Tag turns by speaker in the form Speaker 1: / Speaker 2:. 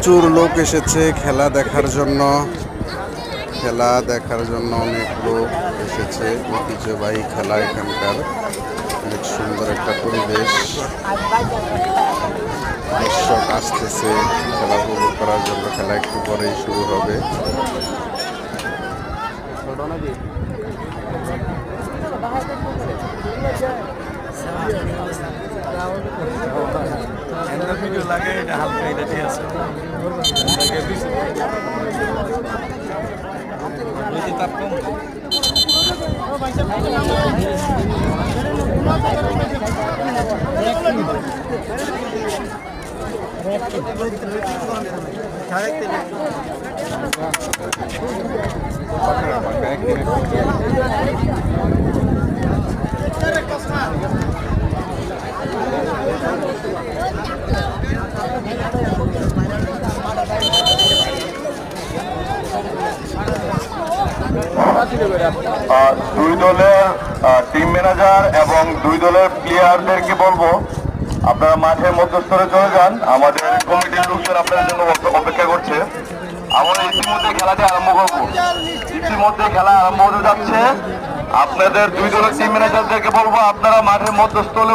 Speaker 1: প্রচুর লোক এসেছে খেলা দেখার জন্য। অনেক লোক এসেছে। ঐতিহ্যবাহী খেলা এখানকার, অনেক সুন্দর একটা পরিবেশ। দর্শক আসতেছে খেলা উপভোগ করার জন্য। খেলা একটু পরেই শুরু হবে।
Speaker 2: দুই দলের টিম ম্যানেজার এবং দুই দলের প্লেয়ারদেরকে বলবো আপনারা মাঠের মধ্যস্থলে চলে যান। আমাদের কমিটির লোকজন আপনাদের জন্য অপেক্ষা করছে। আমরা ইতিমধ্যে খেলাটি আরম্ভ করবো। ইতিমধ্যে খেলা আরম্ভ হতে যাচ্ছে। আপনাদের দুই দলের টিম ম্যানেজারদেরকে বলবো আপনারা মাঠের মধ্যস্থলে